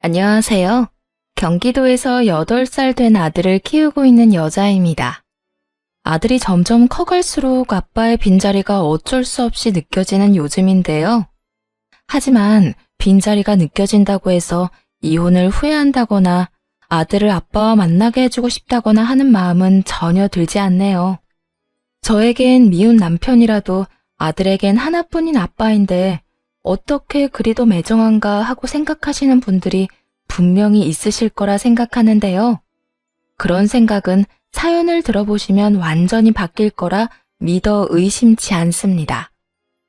안녕하세요. 경기도에서 8살 된 아들을 키우고 있는 여자입니다. 아들이 점점 커갈수록 아빠의 빈자리가 어쩔 수 없이 느껴지는 요즘인데요. 하지만 빈자리가 느껴진다고 해서 이혼을 후회한다거나 아들을 아빠와 만나게 해주고 싶다거나 하는 마음은 전혀 들지 않네요. 저에겐 미운 남편이라도 아들에겐 하나뿐인 아빠인데 어떻게 그리도 매정한가 하고 생각하시는 분들이 분명히 있으실 거라 생각하는데요. 그런 생각은 사연을 들어보시면 완전히 바뀔 거라 믿어 의심치 않습니다.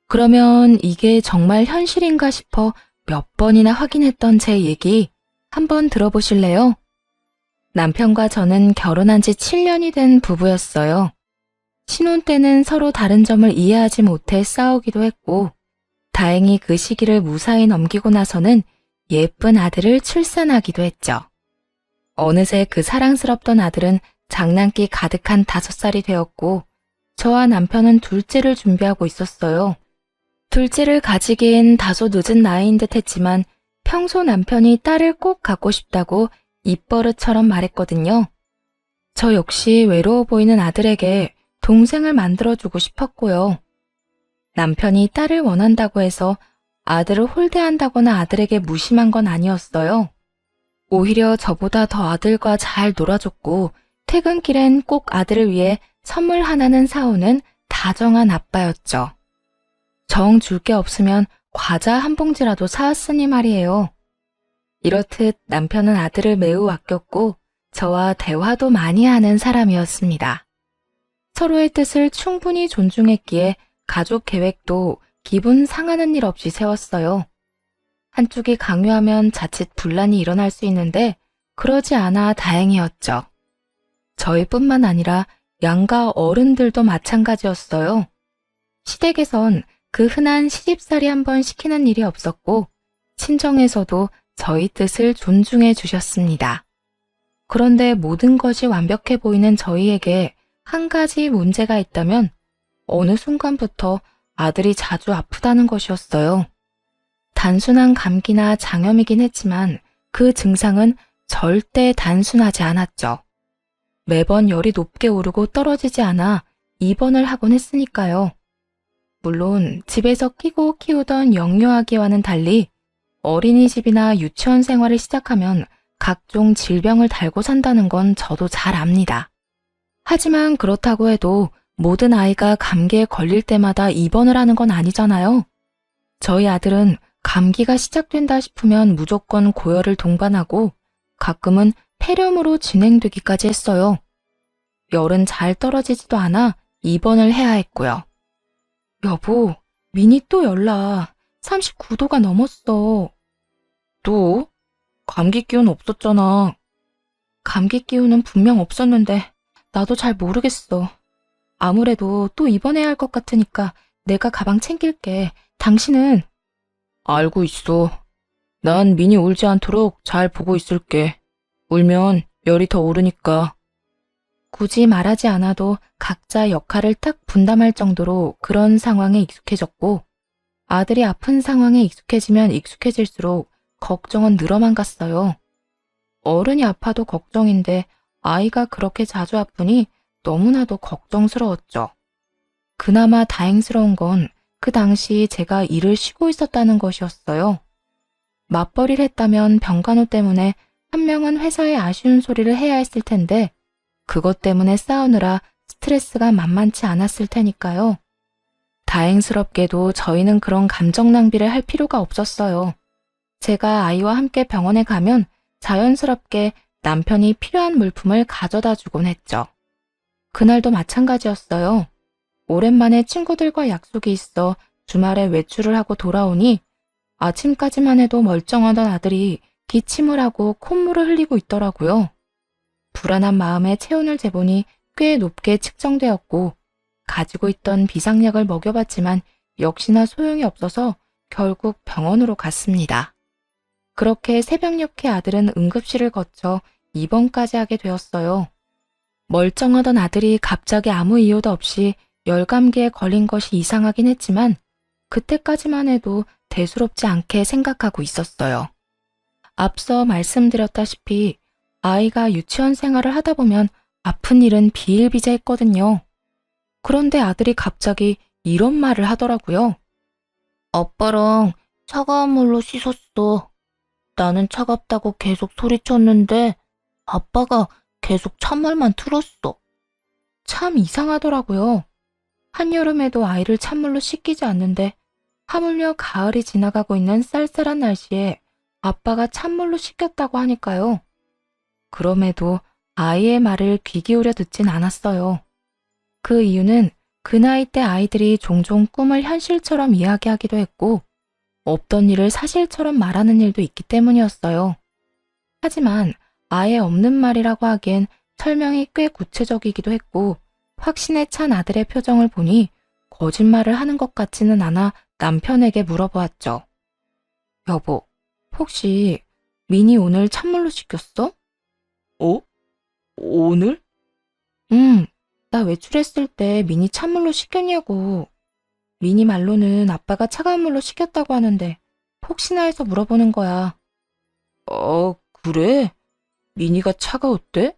그러면 이게 정말 현실인가 싶어 몇 번이나 확인했던 제 얘기 한번 들어보실래요? 남편과 저는 결혼한 지 7년이 된 부부였어요. 신혼 때는 서로 다른 점을 이해하지 못해 싸우기도 했고, 다행히 그 시기를 무사히 넘기고 나서는 예쁜 아들을 출산하기도 했죠. 어느새 그 사랑스럽던 아들은 장난기 가득한 5살이 되었고, 저와 남편은 둘째를 준비하고 있었어요. 둘째를 가지기엔 다소 늦은 나이인 듯 했지만 평소 남편이 딸을 꼭 갖고 싶다고 입버릇처럼 말했거든요. 저 역시 외로워 보이는 아들에게 동생을 만들어주고 싶었고요. 남편이 딸을 원한다고 해서 아들을 홀대한다거나 아들에게 무심한 건 아니었어요. 오히려 저보다 더 아들과 잘 놀아줬고 퇴근길엔 꼭 아들을 위해 선물 하나는 사오는 다정한 아빠였죠. 정 줄 게 없으면 과자 한 봉지라도 사왔으니 말이에요. 이렇듯 남편은 아들을 매우 아꼈고 저와 대화도 많이 하는 사람이었습니다. 서로의 뜻을 충분히 존중했기에 가족 계획도 기분 상하는 일 없이 세웠어요. 한쪽이 강요하면 자칫 분란이 일어날 수 있는데 그러지 않아 다행이었죠. 저희뿐만 아니라 양가 어른들도 마찬가지였어요. 시댁에선 그 흔한 시집살이 한번 시키는 일이 없었고 친정에서도 저희 뜻을 존중해 주셨습니다. 그런데 모든 것이 완벽해 보이는 저희에게 한 가지 문제가 있다면 어느 순간부터 아들이 자주 아프다는 것이었어요. 단순한 감기나 장염이긴 했지만 그 증상은 절대 단순하지 않았죠. 매번 열이 높게 오르고 떨어지지 않아 입원을 하곤 했으니까요. 물론 집에서 끼고 키우던 영유아기와는 달리 어린이집이나 유치원 생활을 시작하면 각종 질병을 달고 산다는 건 저도 잘 압니다. 하지만 그렇다고 해도 모든 아이가 감기에 걸릴 때마다 입원을 하는 건 아니잖아요. 저희 아들은 감기가 시작된다 싶으면 무조건 고열을 동반하고 가끔은 폐렴으로 진행되기까지 했어요. 열은 잘 떨어지지도 않아 입원을 해야 했고요. 여보, 민이 또 열나. 39도가 넘었어. 또? 감기 기운 없었잖아. 감기 기운은 분명 없었는데 나도 잘 모르겠어. 아무래도 또 입원해야 할 것 같으니까 내가 가방 챙길게. 당신은? 알고 있어. 난 민이 울지 않도록 잘 보고 있을게. 울면 열이 더 오르니까. 굳이 말하지 않아도 각자 역할을 딱 분담할 정도로 그런 상황에 익숙해졌고 아들이 아픈 상황에 익숙해지면 익숙해질수록 걱정은 늘어만 갔어요. 어른이 아파도 걱정인데 아이가 그렇게 자주 아프니 너무나도 걱정스러웠죠. 그나마 다행스러운 건 그 당시 제가 일을 쉬고 있었다는 것이었어요. 맞벌이를 했다면 병간호 때문에 한 명은 회사에 아쉬운 소리를 해야 했을 텐데 그것 때문에 싸우느라 스트레스가 만만치 않았을 테니까요. 다행스럽게도 저희는 그런 감정 낭비를 할 필요가 없었어요. 제가 아이와 함께 병원에 가면 자연스럽게 남편이 필요한 물품을 가져다 주곤 했죠. 그날도 마찬가지였어요. 오랜만에 친구들과 약속이 있어 주말에 외출을 하고 돌아오니 아침까지만 해도 멀쩡하던 아들이 기침을 하고 콧물을 흘리고 있더라고요. 불안한 마음에 체온을 재보니 꽤 높게 측정되었고 가지고 있던 비상약을 먹여봤지만 역시나 소용이 없어서 결국 병원으로 갔습니다. 그렇게 새벽녘에 아들은 응급실을 거쳐 입원까지 하게 되었어요. 멀쩡하던 아들이 갑자기 아무 이유도 없이 열감기에 걸린 것이 이상하긴 했지만 그때까지만 해도 대수롭지 않게 생각하고 있었어요. 앞서 말씀드렸다시피 아이가 유치원 생활을 하다 보면 아픈 일은 비일비재했거든요. 그런데 아들이 갑자기 이런 말을 하더라고요. 아빠랑 차가운 물로 씻었어. 나는 차갑다고 계속 소리쳤는데 아빠가 계속 찬물만 틀었어. 참 이상하더라고요. 한여름에도 아이를 찬물로 씻기지 않는데 하물며 가을이 지나가고 있는 쌀쌀한 날씨에 아빠가 찬물로 씻겼다고 하니까요. 그럼에도 아이의 말을 귀 기울여 듣진 않았어요. 그 이유는 그 나이 때 아이들이 종종 꿈을 현실처럼 이야기하기도 했고 없던 일을 사실처럼 말하는 일도 있기 때문이었어요. 하지만 아예 없는 말이라고 하기엔 설명이 꽤 구체적이기도 했고 확신에 찬 아들의 표정을 보니 거짓말을 하는 것 같지는 않아 남편에게 물어보았죠. 여보, 혹시 민이 오늘 찬물로 씻겼어? 어? 오늘? 나 외출했을 때 민이 찬물로 씻겼냐고. 민이 말로는 아빠가 차가운 물로 씻겼다고 하는데 혹시나 해서 물어보는 거야. 그래? 민이가 차가웠대?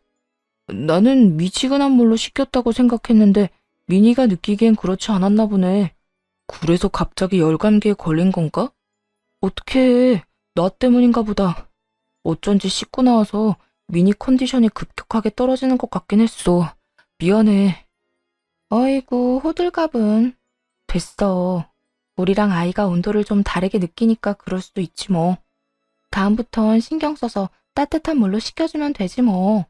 나는 미지근한 물로 씻겼다고 생각했는데 민이가 느끼기엔 그렇지 않았나 보네. 그래서 갑자기 열감기에 걸린 건가? 어떡해. 나 때문인가 보다. 어쩐지 씻고 나와서 민이 컨디션이 급격하게 떨어지는 것 같긴 했어. 미안해. 어이구, 호들갑은. 됐어. 우리랑 아이가 온도를 좀 다르게 느끼니까 그럴 수도 있지 뭐. 다음부턴 신경 써서 따뜻한 물로 씻겨주면 되지 뭐.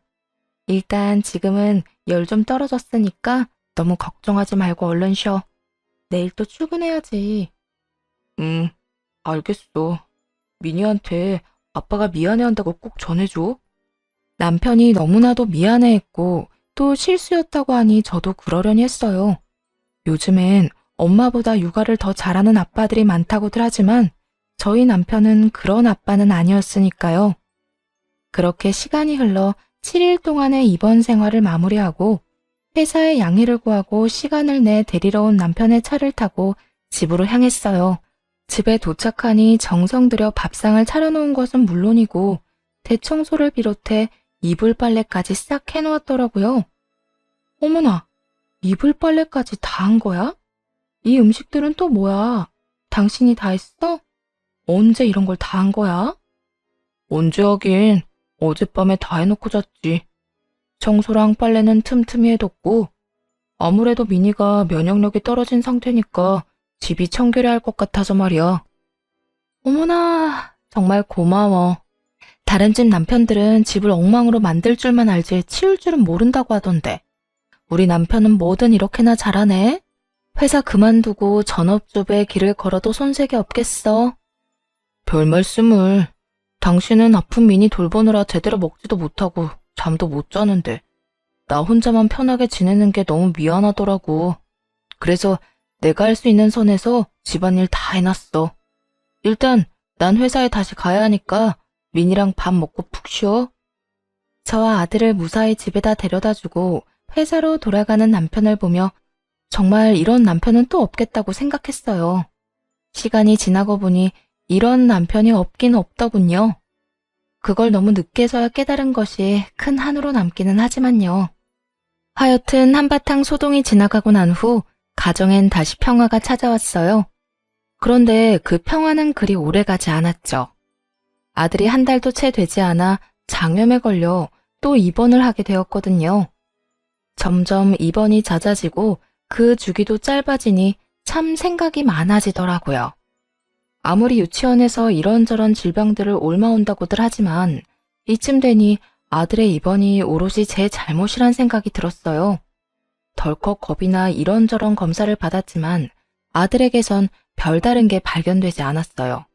일단 지금은 열 좀 떨어졌으니까 너무 걱정하지 말고 얼른 쉬어. 내일 또 출근해야지. 알겠어. 미니한테 아빠가 미안해한다고 꼭 전해줘. 남편이 너무나도 미안해했고 또 실수였다고 하니 저도 그러려니 했어요. 요즘엔 엄마보다 육아를 더 잘하는 아빠들이 많다고들 하지만 저희 남편은 그런 아빠는 아니었으니까요. 그렇게 시간이 흘러 7일 동안의 입원 생활을 마무리하고 회사에 양해를 구하고 시간을 내 데리러 온 남편의 차를 타고 집으로 향했어요. 집에 도착하니 정성 들여 밥상을 차려놓은 것은 물론이고 대청소를 비롯해 이불 빨래까지 싹 해놓았더라고요. 어머나, 이불 빨래까지 다 한 거야? 이 음식들은 또 뭐야? 당신이 다 했어? 언제 이런 걸 다 한 거야? 언제 하긴 어젯밤에 다 해놓고 잤지. 청소랑 빨래는 틈틈이 해뒀고 아무래도 미니가 면역력이 떨어진 상태니까 집이 청결해야 할 것 같아서 말이야. 어머나, 정말 고마워. 다른 집 남편들은 집을 엉망으로 만들 줄만 알지 치울 줄은 모른다고 하던데. 우리 남편은 뭐든 이렇게나 잘하네. 회사 그만두고 전업주부의 길을 걸어도 손색이 없겠어. 별 말씀을. 당신은 아픈 미니 돌보느라 제대로 먹지도 못하고 잠도 못 자는데 나 혼자만 편하게 지내는 게 너무 미안하더라고. 그래서 내가 할 수 있는 선에서 집안일 다 해놨어. 일단 난 회사에 다시 가야 하니까 민이랑 밥 먹고 푹 쉬어. 저와 아들을 무사히 집에다 데려다주고 회사로 돌아가는 남편을 보며 정말 이런 남편은 또 없겠다고 생각했어요. 시간이 지나고 보니 이런 남편이 없긴 없더군요. 그걸 너무 늦게서야 깨달은 것이 큰 한으로 남기는 하지만요. 하여튼 한바탕 소동이 지나가고 난 후 가정엔 다시 평화가 찾아왔어요. 그런데 그 평화는 그리 오래가지 않았죠. 아들이 한 달도 채 되지 않아 장염에 걸려 또 입원을 하게 되었거든요. 점점 입원이 잦아지고 그 주기도 짧아지니 참 생각이 많아지더라고요. 아무리 유치원에서 이런저런 질병들을 옮아온다고들 하지만 이쯤 되니 아들의 입원이 오롯이 제 잘못이란 생각이 들었어요. 덜컥 겁이나 이런저런 검사를 받았지만 아들에게선 별다른 게 발견되지 않았어요.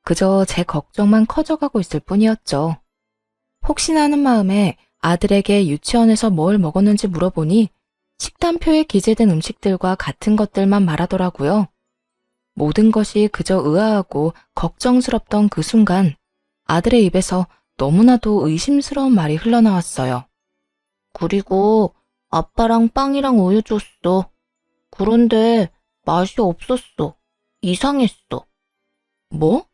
그저 제 걱정만 커져가고 있을 뿐이었죠. 혹시나 하는 마음에 아들에게 유치원에서 뭘 먹었는지 물어보니 식단표에 기재된 음식들과 같은 것들만 말하더라고요. 모든 것이 그저 의아하고 걱정스럽던 그 순간 아들의 입에서 너무나도 의심스러운 말이 흘러나왔어요. 그리고 아빠랑 빵이랑 우유 줬어. 그런데 맛이 없었어. 이상했어. 뭐?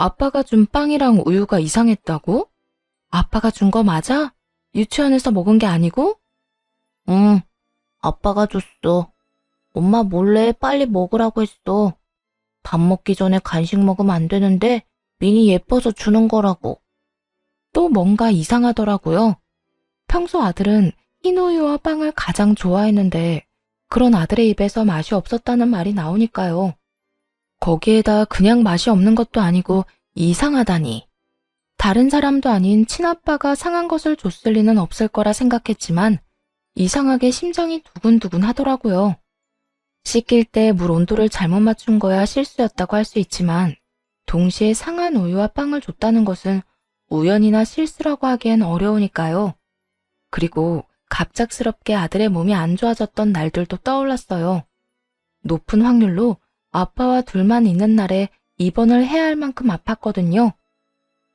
아빠가 준 빵이랑 우유가 이상했다고? 아빠가 준 거 맞아? 유치원에서 먹은 게 아니고? 응, 아빠가 줬어. 엄마 몰래 빨리 먹으라고 했어. 밥 먹기 전에 간식 먹으면 안 되는데 민이 예뻐서 주는 거라고. 또 뭔가 이상하더라고요. 평소 아들은 흰 우유와 빵을 가장 좋아했는데 그런 아들의 입에서 맛이 없었다는 말이 나오니까요. 거기에다 그냥 맛이 없는 것도 아니고 이상하다니. 다른 사람도 아닌 친아빠가 상한 것을 줬을 리는 없을 거라 생각했지만 이상하게 심장이 두근두근 하더라고요. 씻길 때 물 온도를 잘못 맞춘 거야 실수였다고 할 수 있지만 동시에 상한 우유와 빵을 줬다는 것은 우연이나 실수라고 하기엔 어려우니까요. 그리고 갑작스럽게 아들의 몸이 안 좋아졌던 날들도 떠올랐어요. 높은 확률로 아빠와 둘만 있는 날에 입원을 해야 할 만큼 아팠거든요.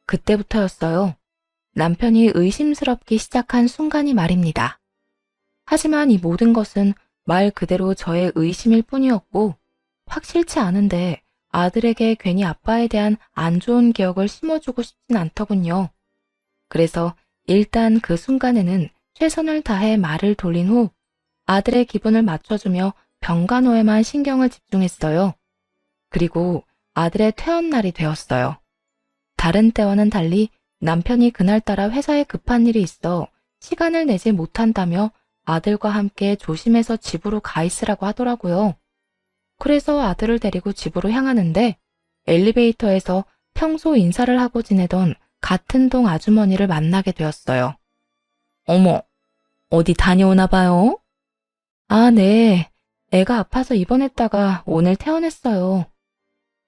그때부터였어요. 남편이 의심스럽기 시작한 순간이 말입니다. 하지만 이 모든 것은 말 그대로 저의 의심일 뿐이었고 확실치 않은데 아들에게 괜히 아빠에 대한 안 좋은 기억을 심어주고 싶진 않더군요. 그래서 일단 그 순간에는 최선을 다해 말을 돌린 후 아들의 기분을 맞춰주며 병간호에만 신경을 집중했어요. 그리고 아들의 퇴원날이 되었어요. 다른 때와는 달리 남편이 그날따라 회사에 급한 일이 있어 시간을 내지 못한다며 아들과 함께 조심해서 집으로 가 있으라고 하더라고요. 그래서 아들을 데리고 집으로 향하는데 엘리베이터에서 평소 인사를 하고 지내던 같은 동 아주머니를 만나게 되었어요. 어머, 어디 다녀오나 봐요? 아, 네. 애가 아파서 입원했다가 오늘 퇴원했어요.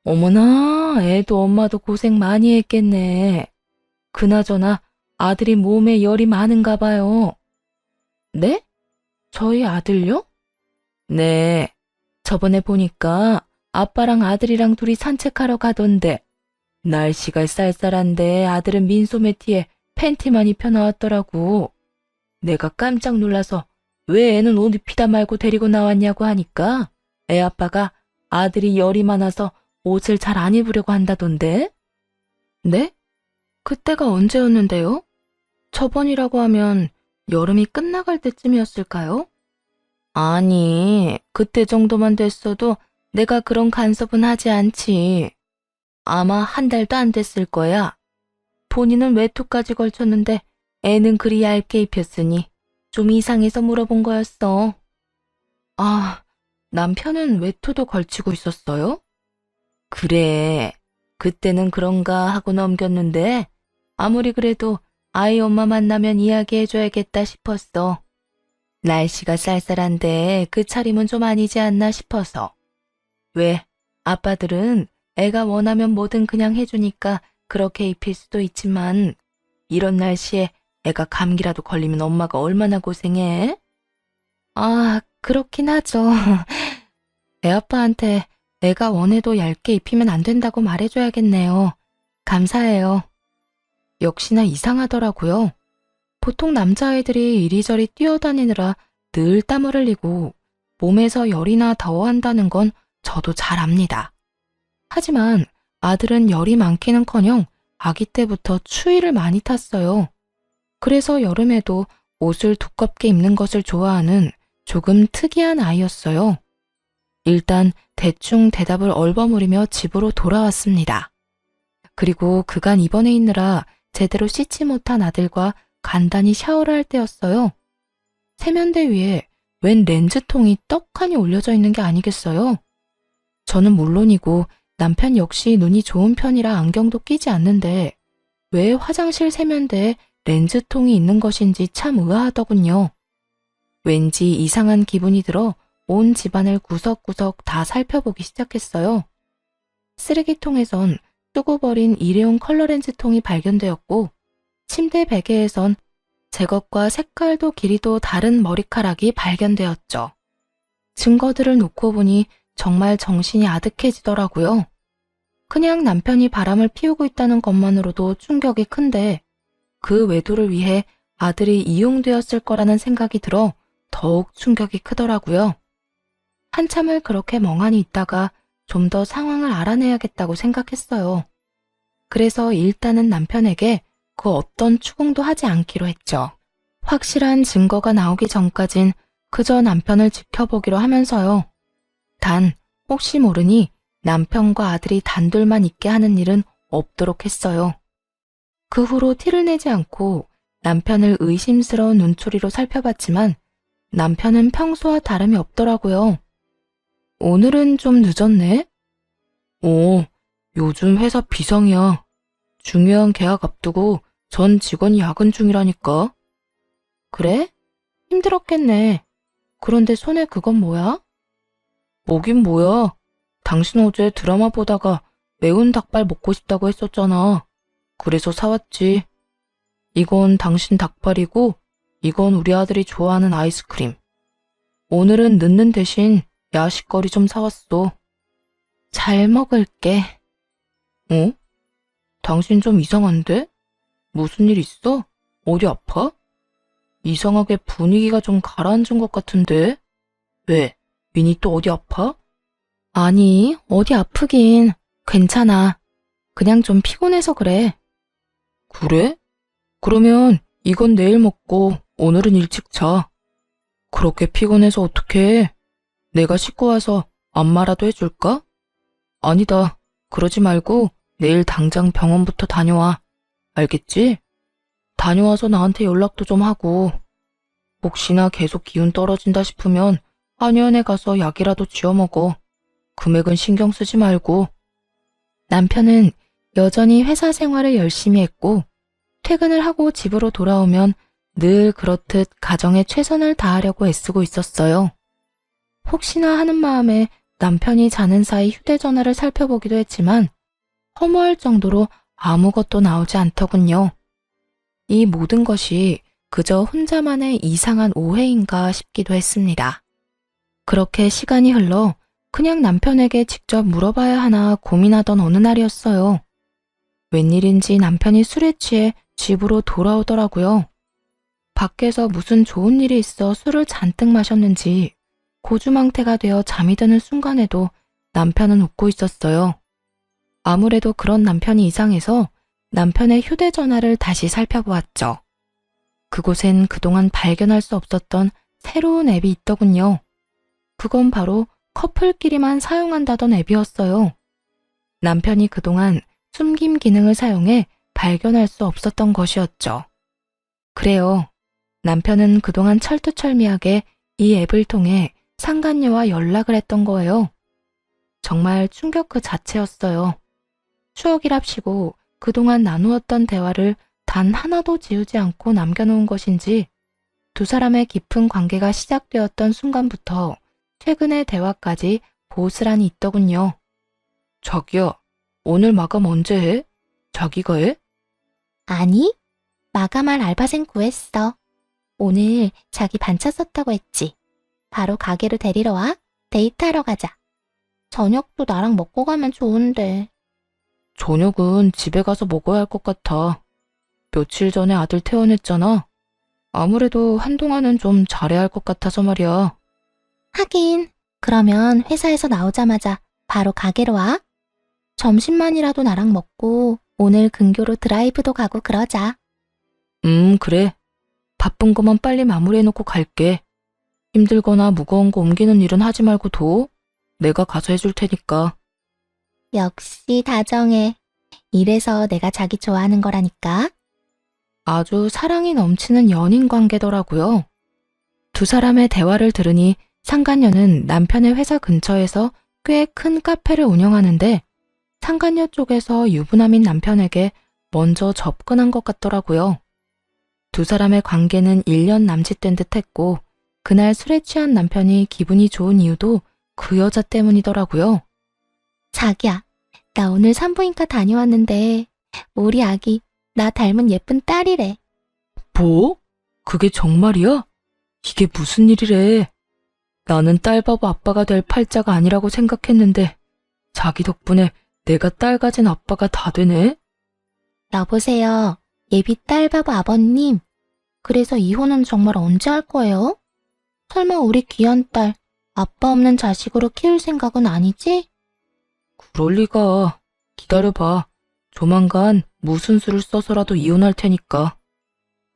어머나, 애도 엄마도 고생 많이 했겠네. 그나저나 아들이 몸에 열이 많은가 봐요. 네? 저희 아들요? 네. 저번에 보니까 아빠랑 아들이랑 둘이 산책하러 가던데 날씨가 쌀쌀한데 아들은 민소매 티에 팬티만 입혀 나왔더라고. 내가 깜짝 놀라서 왜 애는 옷 입히다 말고 데리고 나왔냐고 하니까 애 아빠가 아들이 열이 많아서 옷을 잘 안 입으려고 한다던데? 네? 그때가 언제였는데요? 저번이라고 하면 여름이 끝나갈 때쯤이었을까요? 아니, 그때 정도만 됐어도 내가 그런 간섭은 하지 않지. 아마 한 달도 안 됐을 거야. 본인은 외투까지 걸쳤는데 애는 그리 얇게 입혔으니 좀 이상해서 물어본 거였어. 아, 남편은 외투도 걸치고 있었어요? 그래, 그때는 그런가 하고 넘겼는데 아무리 그래도 아이 엄마 만나면 이야기해줘야겠다 싶었어. 날씨가 쌀쌀한데 그 차림은 좀 아니지 않나 싶어서. 왜, 아빠들은 애가 원하면 뭐든 그냥 해주니까 그렇게 입힐 수도 있지만 이런 날씨에 애가 감기라도 걸리면 엄마가 얼마나 고생해? 아, 그렇긴 하죠. 애아빠한테 애가 원해도 얇게 입히면 안 된다고 말해줘야겠네요. 감사해요. 역시나 이상하더라고요. 보통 남자아이들이 이리저리 뛰어다니느라 늘 땀을 흘리고 몸에서 열이나 더워한다는 건 저도 잘 압니다. 하지만 아들은 열이 많기는커녕 아기 때부터 추위를 많이 탔어요. 그래서 여름에도 옷을 두껍게 입는 것을 좋아하는 조금 특이한 아이였어요. 일단 대충 대답을 얼버무리며 집으로 돌아왔습니다. 그리고 그간 입원해 있느라 제대로 씻지 못한 아들과 간단히 샤워를 할 때였어요. 세면대 위에 웬 렌즈통이 떡하니 올려져 있는 게 아니겠어요? 저는 물론이고 남편 역시 눈이 좋은 편이라 안경도 끼지 않는데 왜 화장실 세면대에 렌즈통이 있는 것인지 참 의아하더군요. 왠지 이상한 기분이 들어 온 집안을 구석구석 다 살펴보기 시작했어요. 쓰레기통에선 쓰고 버린 일회용 컬러 렌즈통이 발견되었고 침대 베개에선 제 것과 색깔도 길이도 다른 머리카락이 발견되었죠. 증거들을 놓고 보니 정말 정신이 아득해지더라고요. 그냥 남편이 바람을 피우고 있다는 것만으로도 충격이 큰데 그 외도를 위해 아들이 이용되었을 거라는 생각이 들어 더욱 충격이 크더라고요. 한참을 그렇게 멍하니 있다가 좀 더 상황을 알아내야겠다고 생각했어요. 그래서 일단은 남편에게 그 어떤 추궁도 하지 않기로 했죠. 확실한 증거가 나오기 전까진 그저 남편을 지켜보기로 하면서요. 단, 혹시 모르니 남편과 아들이 단둘만 있게 하는 일은 없도록 했어요. 그 후로 티를 내지 않고 남편을 의심스러운 눈초리로 살펴봤지만 남편은 평소와 다름이 없더라고요. 오늘은 좀 늦었네? 요즘 회사 비상이야. 중요한 계약 앞두고 전 직원이 야근 중이라니까. 그래? 힘들었겠네. 그런데 손에 그건 뭐야? 뭐긴 뭐야. 당신 어제 드라마 보다가 매운 닭발 먹고 싶다고 했었잖아. 그래서 사왔지. 이건 당신 닭발이고 이건 우리 아들이 좋아하는 아이스크림. 오늘은 늦는 대신 야식거리 좀 사왔어. 잘 먹을게. 어? 당신 좀 이상한데? 무슨 일 있어? 어디 아파? 이상하게 분위기가 좀 가라앉은 것 같은데? 왜? 민이 또 어디 아파? 아니, 어디 아프긴. 괜찮아. 그냥 좀 피곤해서 그래. 그래? 그러면 이건 내일 먹고 오늘은 일찍 자. 그렇게 피곤해서 어떡해? 내가 씻고 와서 안마라도 해줄까? 아니다. 그러지 말고 내일 당장 병원부터 다녀와. 알겠지? 다녀와서 나한테 연락도 좀 하고. 혹시나 계속 기운 떨어진다 싶으면 한의원에 가서 약이라도 지어 먹어. 금액은 신경 쓰지 말고. 남편은 여전히 회사 생활을 열심히 했고 퇴근을 하고 집으로 돌아오면 늘 그렇듯 가정에 최선을 다하려고 애쓰고 있었어요. 혹시나 하는 마음에 남편이 자는 사이 휴대전화를 살펴보기도 했지만 허무할 정도로 아무것도 나오지 않더군요. 이 모든 것이 그저 혼자만의 이상한 오해인가 싶기도 했습니다. 그렇게 시간이 흘러 그냥 남편에게 직접 물어봐야 하나 고민하던 어느 날이었어요. 웬일인지 남편이 술에 취해 집으로 돌아오더라고요. 밖에서 무슨 좋은 일이 있어 술을 잔뜩 마셨는지 고주망태가 되어 잠이 드는 순간에도 남편은 웃고 있었어요. 아무래도 그런 남편이 이상해서 남편의 휴대전화를 다시 살펴보았죠. 그곳엔 그동안 발견할 수 없었던 새로운 앱이 있더군요. 그건 바로 커플끼리만 사용한다던 앱이었어요. 남편이 그동안 숨김 기능을 사용해 발견할 수 없었던 것이었죠. 그래요. 남편은 그동안 철두철미하게 이 앱을 통해 상간녀와 연락을 했던 거예요. 정말 충격 그 자체였어요. 추억이랍시고 그동안 나누었던 대화를 단 하나도 지우지 않고 남겨놓은 것인지 두 사람의 깊은 관계가 시작되었던 순간부터 최근의 대화까지 고스란히 있더군요. 자기야, 오늘 마감 언제 해? 자기가 해? 아니, 마감할 알바생 구했어. 오늘 자기 반차 썼다고 했지. 바로 가게로 데리러 와. 데이트하러 가자. 저녁도 나랑 먹고 가면 좋은데. 저녁은 집에 가서 먹어야 할 것 같아. 며칠 전에 아들 퇴원했잖아. 아무래도 한동안은 좀 잘해야 할 것 같아서 말이야. 하긴, 그러면 회사에서 나오자마자 바로 가게로 와. 점심만이라도 나랑 먹고 오늘 근교로 드라이브도 가고 그러자. 그래. 바쁜 거만 빨리 마무리해놓고 갈게. 힘들거나 무거운 거 옮기는 일은 하지 말고 둬. 내가 가서 해줄 테니까. 역시 다정해. 이래서 내가 자기 좋아하는 거라니까. 아주 사랑이 넘치는 연인 관계더라고요. 두 사람의 대화를 들으니 상간녀는 남편의 회사 근처에서 꽤 큰 카페를 운영하는데 상간녀 쪽에서 유부남인 남편에게 먼저 접근한 것 같더라고요. 두 사람의 관계는 1년 남짓된 듯 했고 그날 술에 취한 남편이 기분이 좋은 이유도 그 여자 때문이더라고요. 자기야, 나 오늘 산부인과 다녀왔는데 우리 아기 나 닮은 예쁜 딸이래. 뭐? 그게 정말이야? 이게 무슨 일이래? 나는 딸바보 아빠가 될 팔자가 아니라고 생각했는데 자기 덕분에 내가 딸 가진 아빠가 다 되네? 여보세요. 예비 딸바보 아버님. 그래서 이혼은 정말 언제 할 거예요? 설마 우리 귀한 딸 아빠 없는 자식으로 키울 생각은 아니지? 그럴 리가. 기다려봐. 조만간 무슨 수를 써서라도 이혼할 테니까.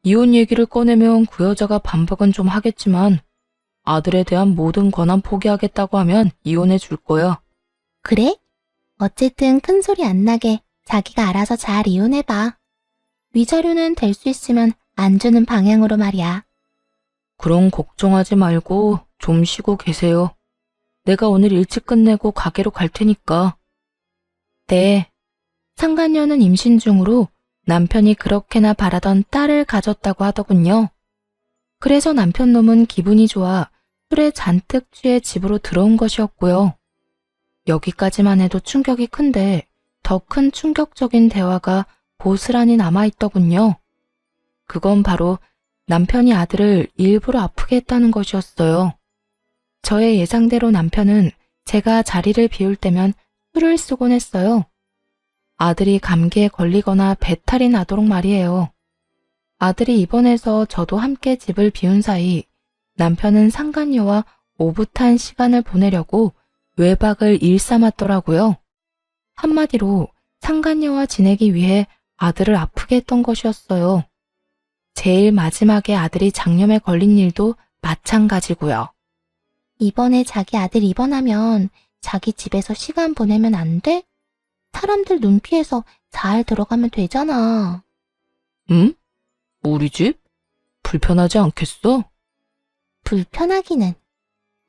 이혼 얘기를 꺼내면 그 여자가 반박은 좀 하겠지만 아들에 대한 모든 권한 포기하겠다고 하면 이혼해 줄 거야. 그래? 어쨌든 큰 소리 안 나게 자기가 알아서 잘 이혼해봐. 위자료는 될 수 있으면 안 주는 방향으로 말이야. 그럼 걱정하지 말고 좀 쉬고 계세요. 내가 오늘 일찍 끝내고 가게로 갈 테니까. 네. 상간녀는 임신 중으로 남편이 그렇게나 바라던 딸을 가졌다고 하더군요. 그래서 남편 놈은 기분이 좋아 술에 잔뜩 취해 집으로 들어온 것이었고요. 여기까지만 해도 충격이 큰데 더 큰 충격적인 대화가 고스란히 남아있더군요. 그건 바로 남편이 아들을 일부러 아프게 했다는 것이었어요. 저의 예상대로 남편은 제가 자리를 비울 때면 술을 쓰곤 했어요. 아들이 감기에 걸리거나 배탈이 나도록 말이에요. 아들이 입원해서 저도 함께 집을 비운 사이 남편은 상간녀와 오붓한 시간을 보내려고 외박을 일삼았더라고요. 한마디로 상간녀와 지내기 위해 아들을 아프게 했던 것이었어요. 제일 마지막에 아들이 장염에 걸린 일도 마찬가지고요. 이번에 자기 아들 입원하면 자기 집에서 시간 보내면 안 돼? 사람들 눈 피해서 잘 들어가면 되잖아. 응? 우리 집? 불편하지 않겠어? 불편하기는.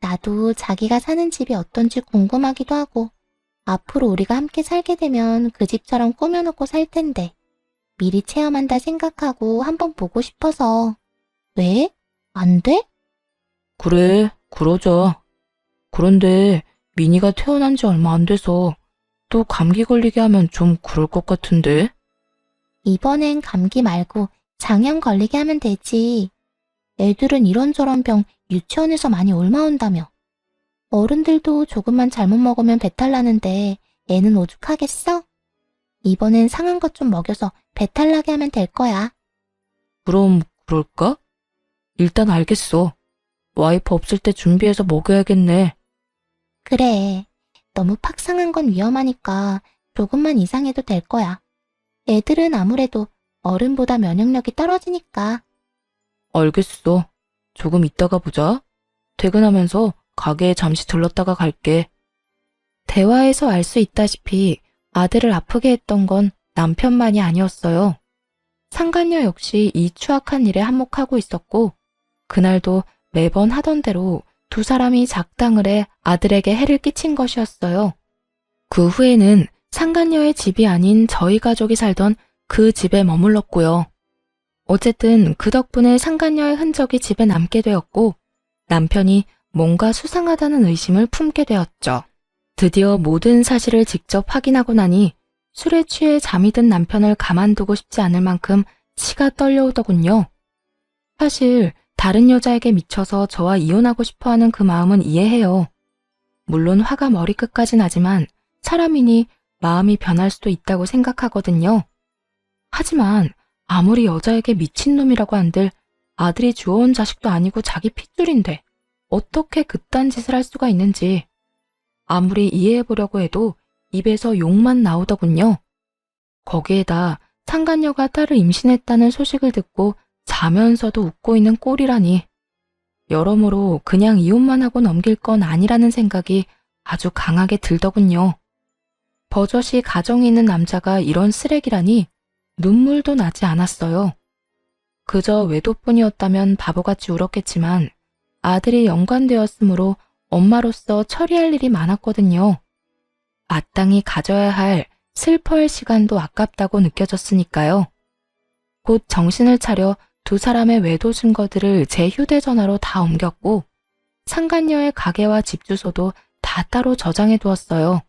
나도 자기가 사는 집이 어떤지 궁금하기도 하고 앞으로 우리가 함께 살게 되면 그 집처럼 꾸며놓고 살 텐데 미리 체험한다 생각하고 한번 보고 싶어서. 왜? 안 돼? 그래, 그러자. 그런데 미니가 태어난 지 얼마 안 돼서 또 감기 걸리게 하면 좀 그럴 것 같은데? 이번엔 감기 말고 장염 걸리게 하면 되지. 애들은 이런저런 병 유치원에서 많이 옮아온다며. 어른들도 조금만 잘못 먹으면 배탈 나는데 애는 오죽하겠어? 이번엔 상한 것 좀 먹여서 배탈 나게 하면 될 거야. 그럼 그럴까? 일단 알겠어. 와이프 없을 때 준비해서 먹여야겠네. 그래. 너무 팍 상한 건 위험하니까 조금만 이상해도 될 거야. 애들은 아무래도 어른보다 면역력이 떨어지니까. 알겠어. 조금 이따가 보자. 퇴근하면서 가게에 잠시 들렀다가 갈게. 대화에서 알 수 있다시피 아들을 아프게 했던 건 남편만이 아니었어요. 상간녀 역시 이 추악한 일에 한몫하고 있었고 그날도 매번 하던 대로 두 사람이 작당을 해 아들에게 해를 끼친 것이었어요. 그 후에는 상간녀의 집이 아닌 저희 가족이 살던 그 집에 머물렀고요. 어쨌든 그 덕분에 상간녀의 흔적이 집에 남게 되었고 남편이 뭔가 수상하다는 의심을 품게 되었죠. 드디어 모든 사실을 직접 확인하고 나니 술에 취해 잠이 든 남편을 가만두고 싶지 않을 만큼 치가 떨려오더군요. 사실 다른 여자에게 미쳐서 저와 이혼하고 싶어하는 그 마음은 이해해요. 물론 화가 머리끝까지 나지만 사람이니 마음이 변할 수도 있다고 생각하거든요. 하지만 아무리 여자에게 미친놈이라고 한들 아들이 주워온 자식도 아니고 자기 핏줄인데 어떻게 그딴 짓을 할 수가 있는지 아무리 이해해보려고 해도 입에서 욕만 나오더군요. 거기에다 상간녀가 딸을 임신했다는 소식을 듣고 자면서도 웃고 있는 꼴이라니. 여러모로 그냥 이혼만 하고 넘길 건 아니라는 생각이 아주 강하게 들더군요. 버젓이 가정이 있는 남자가 이런 쓰레기라니 눈물도 나지 않았어요. 그저 외도뿐이었다면 바보같이 울었겠지만 아들이 연관되었으므로 엄마로서 처리할 일이 많았거든요. 마땅히 가져야 할 슬퍼할 시간도 아깝다고 느껴졌으니까요. 곧 정신을 차려 두 사람의 외도 증거들을 제 휴대전화로 다 옮겼고 상간녀의 가게와 집 주소도 다 따로 저장해 두었어요.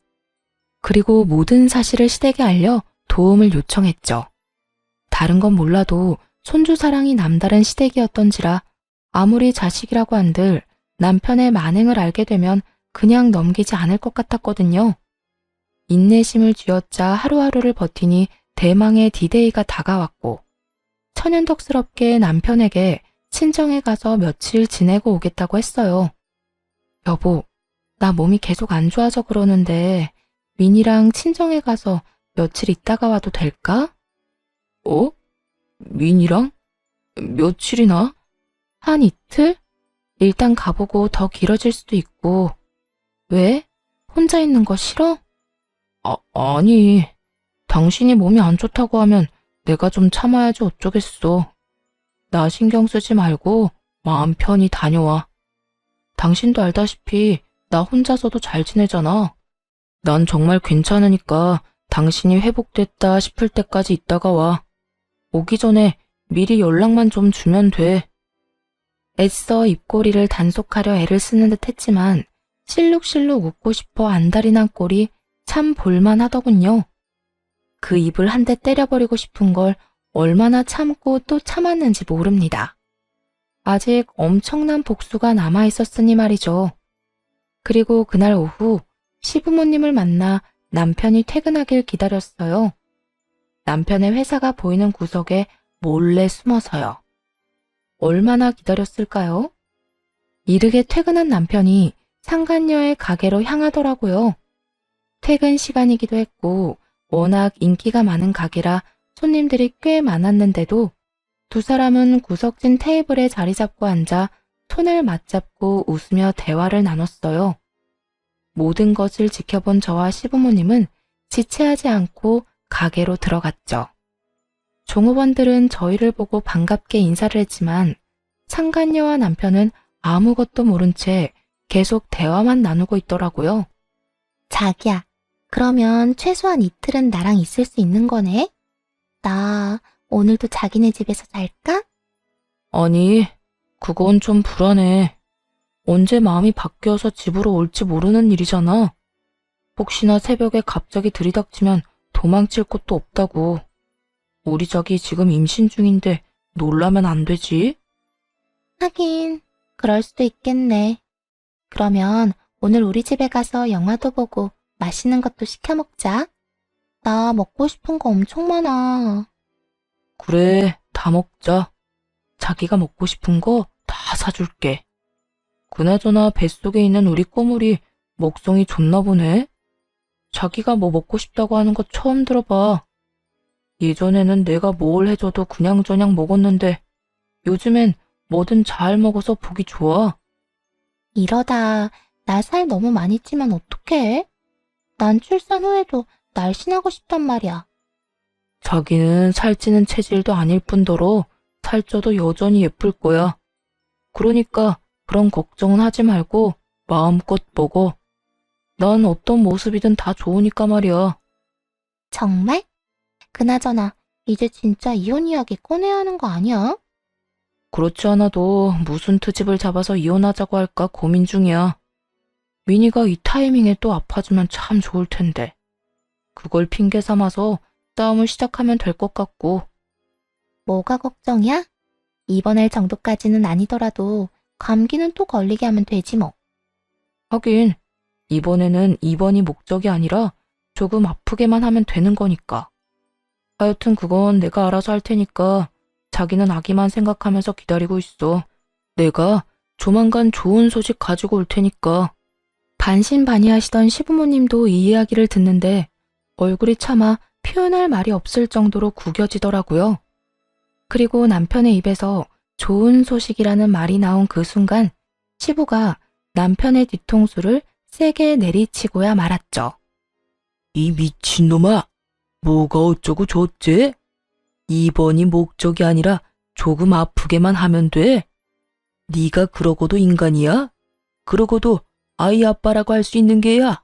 그리고 모든 사실을 시댁에 알려 도움을 요청했죠. 다른 건 몰라도 손주 사랑이 남다른 시댁이었던지라 아무리 자식이라고 한들 남편의 만행을 알게 되면 그냥 넘기지 않을 것 같았거든요. 인내심을 쥐어짜 하루하루를 버티니 대망의 디데이가 다가왔고 천연덕스럽게 남편에게 친정에 가서 며칠 지내고 오겠다고 했어요. 여보, 나 몸이 계속 안 좋아서 그러는데 민이랑 친정에 가서 며칠 있다가 와도 될까? 어? 민이랑? 며칠이나? 한 이틀? 일단 가보고 더 길어질 수도 있고. 왜? 혼자 있는 거 싫어? 아니. 당신이 몸이 안 좋다고 하면 내가 좀 참아야지 어쩌겠어. 나 신경 쓰지 말고 마음 편히 다녀와. 당신도 알다시피 나 혼자서도 잘 지내잖아. 난 정말 괜찮으니까 당신이 회복됐다 싶을 때까지 있다가 와. 오기 전에 미리 연락만 좀 주면 돼. 애써 입꼬리를 단속하려 애를 쓰는 듯 했지만 실룩실룩 웃고 싶어 안달이 난 꼴이 참 볼만하더군요. 그 입을 한 대 때려버리고 싶은 걸 얼마나 참고 또 참았는지 모릅니다. 아직 엄청난 복수가 남아있었으니 말이죠. 그리고 그날 오후 시부모님을 만나 남편이 퇴근하길 기다렸어요. 남편의 회사가 보이는 구석에 몰래 숨어서요. 얼마나 기다렸을까요? 이르게 퇴근한 남편이 상간녀의 가게로 향하더라고요. 퇴근 시간이기도 했고 워낙 인기가 많은 가게라 손님들이 꽤 많았는데도 두 사람은 구석진 테이블에 자리 잡고 앉아 손을 맞잡고 웃으며 대화를 나눴어요. 모든 것을 지켜본 저와 시부모님은 지체하지 않고 가게로 들어갔죠. 종업원들은 저희를 보고 반갑게 인사를 했지만 상간녀와 남편은 아무것도 모른 채 계속 대화만 나누고 있더라고요. 자기야, 그러면 최소한 이틀은 나랑 있을 수 있는 거네? 나 오늘도 자기네 집에서 잘까? 아니, 그건 좀 불안해. 언제 마음이 바뀌어서 집으로 올지 모르는 일이잖아. 혹시나 새벽에 갑자기 들이닥치면 도망칠 곳도 없다고. 우리 자기 지금 임신 중인데 놀라면 안 되지? 하긴, 그럴 수도 있겠네. 그러면 오늘 우리 집에 가서 영화도 보고 맛있는 것도 시켜 먹자. 나 먹고 싶은 거 엄청 많아. 그래, 다 먹자. 자기가 먹고 싶은 거 다 사줄게. 그나저나 뱃속에 있는 우리 꼬물이 먹성이 좋나 보네. 자기가 뭐 먹고 싶다고 하는 거 처음 들어봐. 예전에는 내가 뭘 해줘도 그냥저냥 먹었는데 요즘엔 뭐든 잘 먹어서 보기 좋아. 이러다 나 살 너무 많이 찌면 어떡해? 난 출산 후에도 날씬하고 싶단 말이야. 자기는 살찌는 체질도 아닐 뿐더러 살쪄도 여전히 예쁠 거야. 그러니까 그런 걱정은 하지 말고 마음껏 먹어. 난 어떤 모습이든 다 좋으니까 말이야. 정말? 그나저나 이제 진짜 이혼 이야기 꺼내야 하는 거 아니야? 그렇지 않아도 무슨 트집을 잡아서 이혼하자고 할까 고민 중이야. 미니가 이 타이밍에 또 아파주면 참 좋을 텐데. 그걸 핑계 삼아서 싸움을 시작하면 될 것 같고. 뭐가 걱정이야? 입원할 정도까지는 아니더라도 감기는 또 걸리게 하면 되지 뭐. 하긴 이번에는 입원이 목적이 아니라 조금 아프게만 하면 되는 거니까. 하여튼 그건 내가 알아서 할 테니까 자기는 아기만 생각하면서 기다리고 있어. 내가 조만간 좋은 소식 가지고 올 테니까. 반신반의하시던 시부모님도 이 이야기를 듣는데 얼굴이 차마 표현할 말이 없을 정도로 구겨지더라고요. 그리고 남편의 입에서 좋은 소식이라는 말이 나온 그 순간 시부가 남편의 뒤통수를 세게 내리치고야 말았죠. 이 미친놈아! 뭐가 어쩌고 좋지? 입원이 목적이 아니라 조금 아프게만 하면 돼. 네가 그러고도 인간이야? 그러고도 아이 아빠라고 할 수 있는 게야?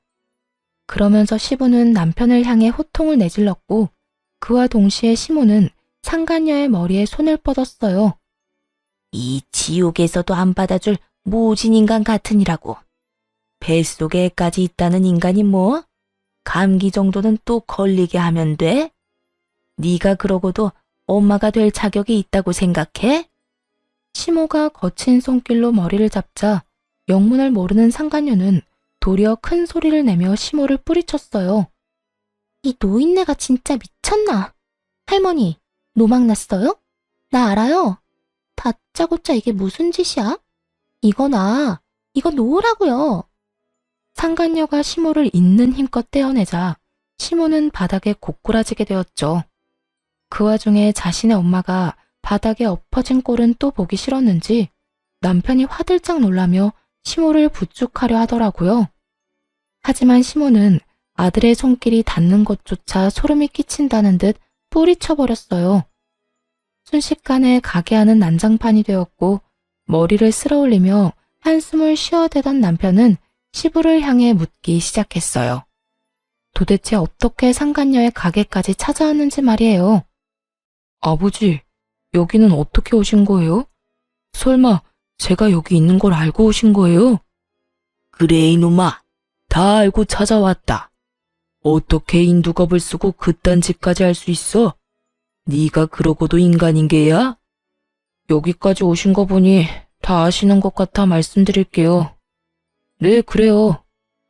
그러면서 시부는 남편을 향해 호통을 내질렀고 그와 동시에 시모는 상간녀의 머리에 손을 뻗었어요. 이 지옥에서도 안 받아줄 모진 인간 같으니라고. 뱃속에까지 있다는 인간이 뭐? 감기 정도는 또 걸리게 하면 돼? 네가 그러고도 엄마가 될 자격이 있다고 생각해? 시모가 거친 손길로 머리를 잡자 영문을 모르는 상간녀는 도리어 큰 소리를 내며 시모를 뿌리쳤어요. 이 노인네가 진짜 미쳤나? 할머니, 노막 났어요? 나 알아요. 다짜고짜 이게 무슨 짓이야? 이거 놓으라고요. 상간녀가 시모를 있는 힘껏 떼어내자 시모는 바닥에 고꾸라지게 되었죠. 그 와중에 자신의 엄마가 바닥에 엎어진 꼴은 또 보기 싫었는지 남편이 화들짝 놀라며 시모를 부축하려 하더라고요. 하지만 시모는 아들의 손길이 닿는 것조차 소름이 끼친다는 듯 뿌리쳐버렸어요. 순식간에 가게 안은 난장판이 되었고 머리를 쓸어올리며 한숨을 쉬어대던 남편은 시부를 향해 묻기 시작했어요. 도대체 어떻게 상간녀의 가게까지 찾아왔는지 말이에요. 아버지, 여기는 어떻게 오신 거예요? 설마 제가 여기 있는 걸 알고 오신 거예요? 그래 이놈아, 다 알고 찾아왔다. 어떻게 인두겁을 쓰고 그딴 짓까지 할 수 있어? 네가 그러고도 인간인 게야? 여기까지 오신 거 보니 다 아시는 것 같아 말씀드릴게요. 네, 그래요.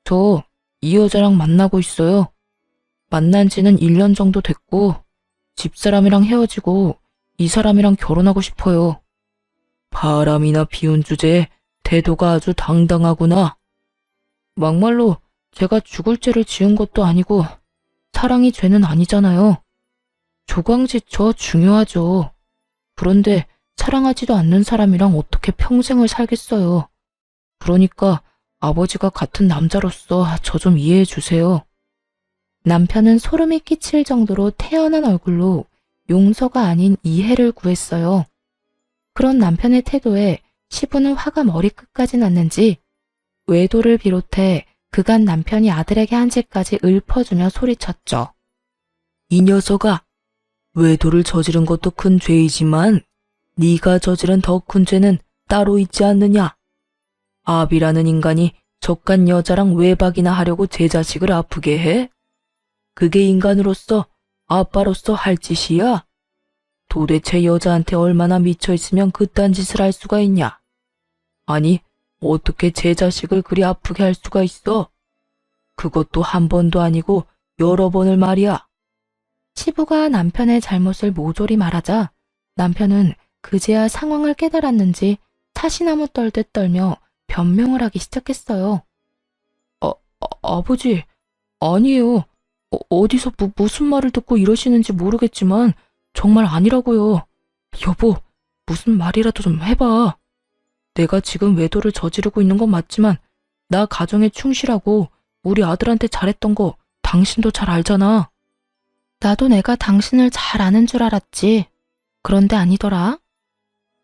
저 이 여자랑 만나고 있어요. 만난 지는 1년 정도 됐고 집사람이랑 헤어지고 이 사람이랑 결혼하고 싶어요. 바람이나 비운 주제에 태도가 아주 당당하구나. 막말로 제가 죽을 죄를 지은 것도 아니고 사랑이 죄는 아니잖아요. 조광지처 중요하죠. 그런데 사랑하지도 않는 사람이랑 어떻게 평생을 살겠어요. 그러니까 아버지가 같은 남자로서 저 좀 이해해 주세요. 남편은 소름이 끼칠 정도로 태연한 얼굴로 용서가 아닌 이해를 구했어요. 그런 남편의 태도에 시부는 화가 머리끝까지 났는지 외도를 비롯해 그간 남편이 아들에게 한 짓까지 읊어주며 소리쳤죠. 이 녀석아, 외도를 저지른 것도 큰 죄이지만 네가 저지른 더 큰 죄는 따로 있지 않느냐. 아비라는 인간이 족간 여자랑 외박이나 하려고 제 자식을 아프게 해? 그게 인간으로서 아빠로서 할 짓이야? 도대체 여자한테 얼마나 미쳐있으면 그딴 짓을 할 수가 있냐? 아니, 어떻게 제 자식을 그리 아프게 할 수가 있어? 그것도 한 번도 아니고 여러 번을 말이야. 시부가 남편의 잘못을 모조리 말하자 남편은 그제야 상황을 깨달았는지 타시나무 떨듯 떨며 변명을 하기 시작했어요. 아버지, 아니에요. 어디서 무슨 말을 듣고 이러시는지 모르겠지만 정말 아니라고요. 여보, 무슨 말이라도 좀 해봐. 내가 지금 외도를 저지르고 있는 건 맞지만 나 가정에 충실하고 우리 아들한테 잘했던 거 당신도 잘 알잖아. 나도 내가 당신을 잘 아는 줄 알았지. 그런데 아니더라.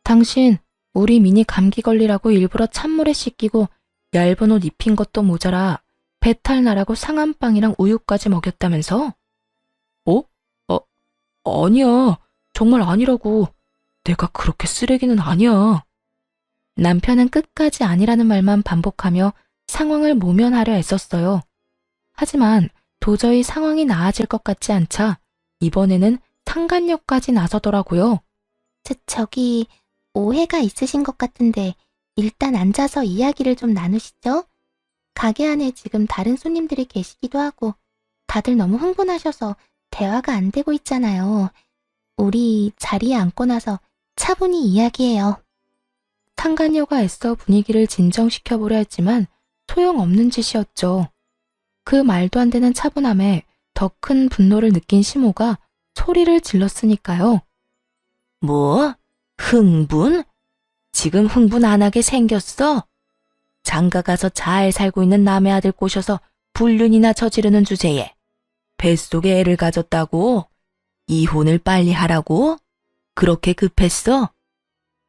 당신 우리 민이 감기 걸리라고 일부러 찬물에 씻기고 얇은 옷 입힌 것도 모자라 배탈 나라고 상한 빵이랑 우유까지 먹였다면서? 아니야. 정말 아니라고. 내가 그렇게 쓰레기는 아니야. 남편은 끝까지 아니라는 말만 반복하며 상황을 모면하려 애썼어요. 하지만 도저히 상황이 나아질 것 같지 않자 이번에는 상간녀까지 나서더라고요. 저기 오해가 있으신 것 같은데 일단 앉아서 이야기를 좀 나누시죠? 가게 안에 지금 다른 손님들이 계시기도 하고 다들 너무 흥분하셔서 대화가 안 되고 있잖아요. 우리 자리에 앉고 나서 차분히 이야기해요. 상간녀가 애써 분위기를 진정시켜보려 했지만 소용없는 짓이었죠. 그 말도 안 되는 차분함에 더 큰 분노를 느낀 시모가 소리를 질렀으니까요. 뭐? 흥분? 지금 흥분 안 하게 생겼어? 장가 가서 잘 살고 있는 남의 아들 꼬셔서 불륜이나 저지르는 주제에 뱃속에 애를 가졌다고? 이혼을 빨리 하라고? 그렇게 급했어?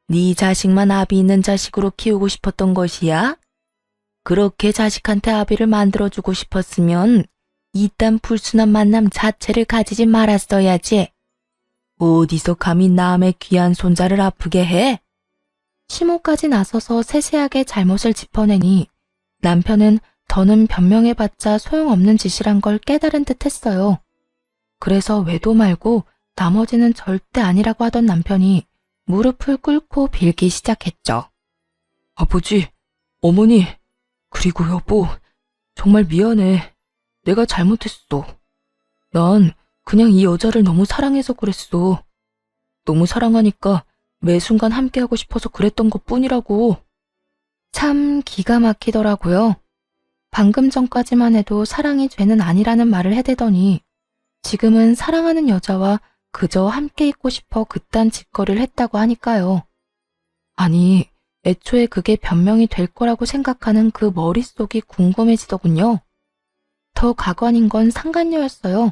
네 자식만 아비 있는 자식으로 키우고 싶었던 것이야? 그렇게 자식한테 아비를 만들어주고 싶었으면 이딴 불순한 만남 자체를 가지지 말았어야지. 어디서 감히 남의 귀한 손자를 아프게 해? 시모까지 나서서 세세하게 잘못을 짚어내니 남편은 더는 변명해봤자 소용없는 짓이란 걸 깨달은 듯 했어요. 그래서 외도 말고 나머지는 절대 아니라고 하던 남편이 무릎을 꿇고 빌기 시작했죠. 아버지, 어머니, 그리고 여보, 정말 미안해. 내가 잘못했어. 난 그냥 이 여자를 너무 사랑해서 그랬어. 너무 사랑하니까 매 순간 함께하고 싶어서 그랬던 것뿐이라고. 참 기가 막히더라고요. 방금 전까지만 해도 사랑이 죄는 아니라는 말을 해대더니 지금은 사랑하는 여자와 그저 함께 있고 싶어 그딴 짓거리를 했다고 하니까요. 아니, 애초에 그게 변명이 될 거라고 생각하는 그 머릿속이 궁금해지더군요. 더 가관인 건 상간녀였어요.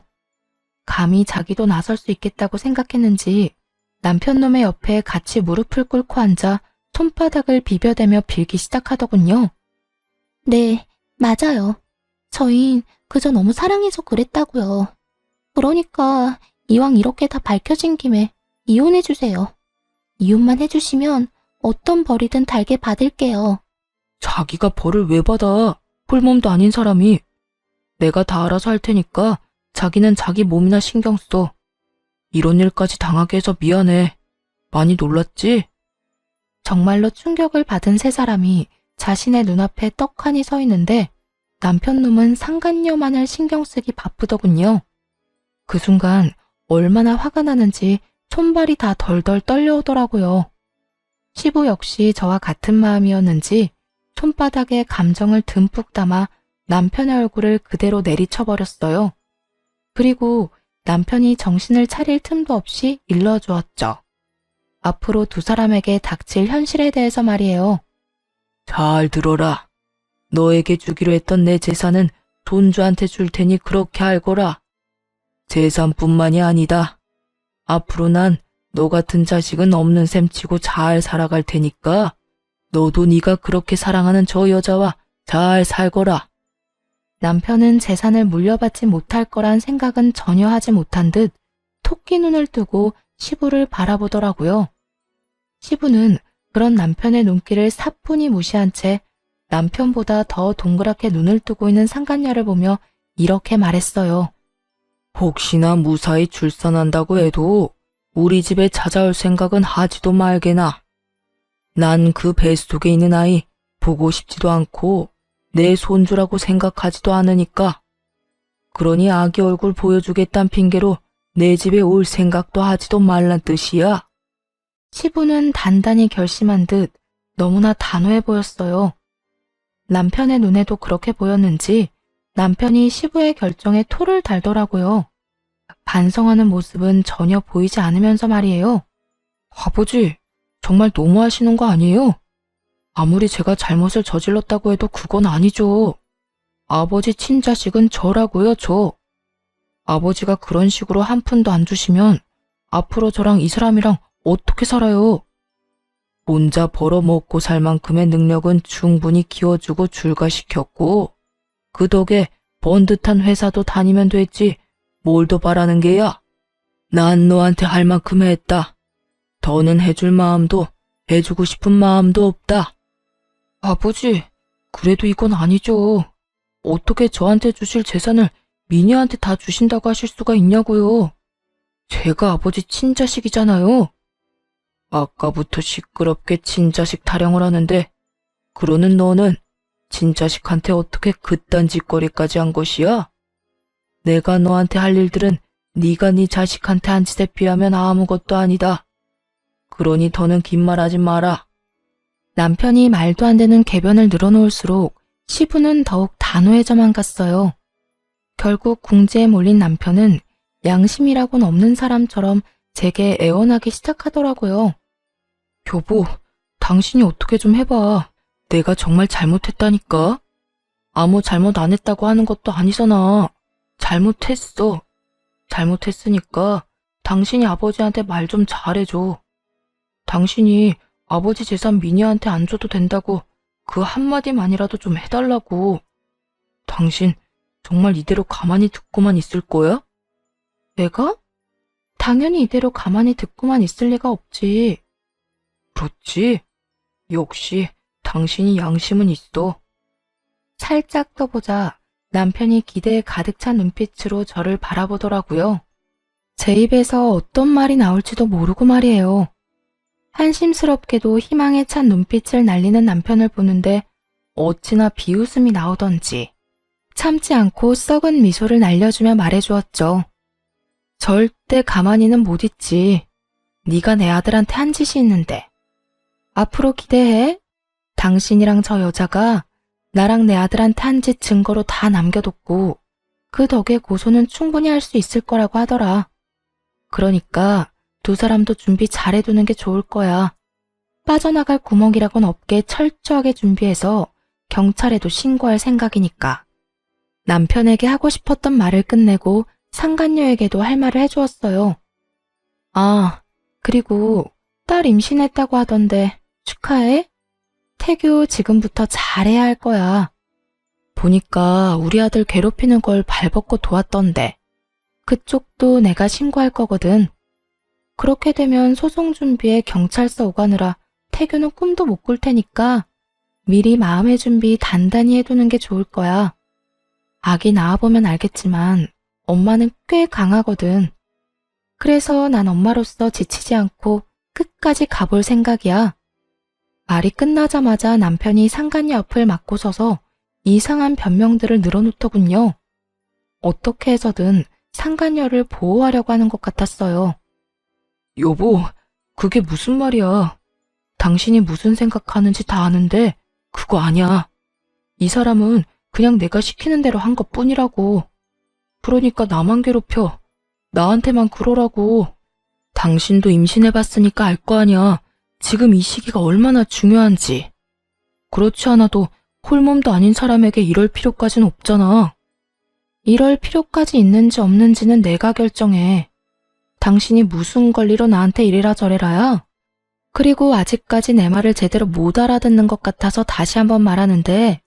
감히 자기도 나설 수 있겠다고 생각했는지 남편놈의 옆에 같이 무릎을 꿇고 앉아 손바닥을 비벼대며 빌기 시작하더군요. 네, 맞아요. 저흰 그저 너무 사랑해서 그랬다고요. 그러니까 이왕 이렇게 다 밝혀진 김에 이혼해주세요. 이혼만 해주시면 어떤 벌이든 달게 받을게요. 자기가 벌을 왜 받아? 홀몸도 아닌 사람이. 내가 다 알아서 할 테니까 자기는 자기 몸이나 신경 써. 이런 일까지 당하게 해서 미안해. 많이 놀랐지? 정말로 충격을 받은 세 사람이 자신의 눈앞에 떡하니 서 있는데 남편놈은 상간녀만을 신경 쓰기 바쁘더군요. 그 순간 얼마나 화가 나는지 손발이 다 덜덜 떨려오더라고요. 시부 역시 저와 같은 마음이었는지 손바닥에 감정을 듬뿍 담아 남편의 얼굴을 그대로 내리쳐버렸어요. 그리고 남편이 정신을 차릴 틈도 없이 일러주었죠. 앞으로 두 사람에게 닥칠 현실에 대해서 말이에요. 잘 들어라. 너에게 주기로 했던 내 재산은 손주한테 줄 테니 그렇게 알거라. 재산뿐만이 아니다. 앞으로 난 너 같은 자식은 없는 셈 치고 잘 살아갈 테니까 너도 네가 그렇게 사랑하는 저 여자와 잘 살거라. 남편은 재산을 물려받지 못할 거란 생각은 전혀 하지 못한 듯 토끼 눈을 뜨고 시부를 바라보더라고요. 시부는 그런 남편의 눈길을 사뿐히 무시한 채 남편보다 더 동그랗게 눈을 뜨고 있는 상간녀를 보며 이렇게 말했어요. 혹시나 무사히 출산한다고 해도 우리 집에 찾아올 생각은 하지도 말게나. 난 그 뱃속에 있는 아이 보고 싶지도 않고 내 손주라고 생각하지도 않으니까. 그러니 아기 얼굴 보여주겠단 핑계로 내 집에 올 생각도 하지도 말란 뜻이야. 시부는 단단히 결심한 듯 너무나 단호해 보였어요. 남편의 눈에도 그렇게 보였는지 남편이 시부의 결정에 토를 달더라고요. 반성하는 모습은 전혀 보이지 않으면서 말이에요. 아버지, 정말 너무하시는 거 아니에요? 아무리 제가 잘못을 저질렀다고 해도 그건 아니죠. 아버지 친자식은 저라고요, 저. 아버지가 그런 식으로 한 푼도 안 주시면 앞으로 저랑 이 사람이랑 어떻게 살아요? 혼자 벌어먹고 살 만큼의 능력은 충분히 키워주고 출가시켰고 그 덕에 번듯한 회사도 다니면 됐지 뭘 더 바라는 게야? 난 너한테 할 만큼 했다. 더는 해줄 마음도 해주고 싶은 마음도 없다. 아버지, 그래도 이건 아니죠. 어떻게 저한테 주실 재산을 미니한테 다 주신다고 하실 수가 있냐고요. 제가 아버지 친자식이잖아요. 아까부터 시끄럽게 친자식 타령을 하는데 그러는 너는 친자식한테 어떻게 그딴 짓거리까지 한 것이야? 내가 너한테 할 일들은 네가 네 자식한테 한 짓에 비하면 아무것도 아니다. 그러니 더는 긴 말하지 마라. 남편이 말도 안 되는 궤변을 늘어놓을수록 시부는 더욱 단호해져만 갔어요. 결국 궁지에 몰린 남편은 양심이라고는 없는 사람처럼 제게 애원하기 시작하더라고요. 여보, 당신이 어떻게 좀 해봐. 내가 정말 잘못했다니까. 아무 잘못 안 했다고 하는 것도 아니잖아. 잘못했어. 잘못했으니까 당신이 아버지한테 말 좀 잘해줘. 당신이 아버지 재산 미니한테 안 줘도 된다고 그 한마디만이라도 좀 해달라고. 당신 정말 이대로 가만히 듣고만 있을 거야? 내가? 당연히 이대로 가만히 듣고만 있을 리가 없지. 그렇지. 역시 당신이 양심은 있어. 살짝 떠보자 남편이 기대에 가득 찬 눈빛으로 저를 바라보더라고요. 제 입에서 어떤 말이 나올지도 모르고 말이에요. 한심스럽게도 희망에 찬 눈빛을 날리는 남편을 보는데 어찌나 비웃음이 나오던지 참지 않고 썩은 미소를 날려주며 말해주었죠. 절대 가만히는 못 있지. 네가 내 아들한테 한 짓이 있는데. 앞으로 기대해. 당신이랑 저 여자가 나랑 내 아들한테 한 짓 증거로 다 남겨뒀고 그 덕에 고소는 충분히 할 수 있을 거라고 하더라. 그러니까 두 사람도 준비 잘해두는 게 좋을 거야. 빠져나갈 구멍이라곤 없게 철저하게 준비해서 경찰에도 신고할 생각이니까. 남편에게 하고 싶었던 말을 끝내고 상간녀에게도 할 말을 해주었어요. 아, 그리고 딸 임신했다고 하던데 축하해? 태교 지금부터 잘해야 할 거야. 보니까 우리 아들 괴롭히는 걸 발벗고 도왔던데. 그쪽도 내가 신고할 거거든. 그렇게 되면 소송 준비에 경찰서 오가느라 태교는 꿈도 못 꿀 테니까 미리 마음의 준비 단단히 해두는 게 좋을 거야. 아기 낳아보면 알겠지만 엄마는 꽤 강하거든. 그래서 난 엄마로서 지치지 않고 끝까지 가볼 생각이야. 말이 끝나자마자 남편이 상간녀 앞을 막고 서서 이상한 변명들을 늘어놓더군요. 어떻게 해서든 상간녀를 보호하려고 하는 것 같았어요. 여보, 그게 무슨 말이야. 당신이 무슨 생각하는지 다 아는데 그거 아니야. 이 사람은 그냥 내가 시키는 대로 한 것뿐이라고. 그러니까 나만 괴롭혀. 나한테만 그러라고. 당신도 임신해봤으니까 알 거 아니야. 지금 이 시기가 얼마나 중요한지. 그렇지 않아도 홀몸도 아닌 사람에게 이럴 필요까진 없잖아. 이럴 필요까지 있는지 없는지는 내가 결정해. 당신이 무슨 권리로 나한테 이래라 저래라야? 그리고 아직까지 내 말을 제대로 못 알아듣는 것 같아서 다시 한번 말하는데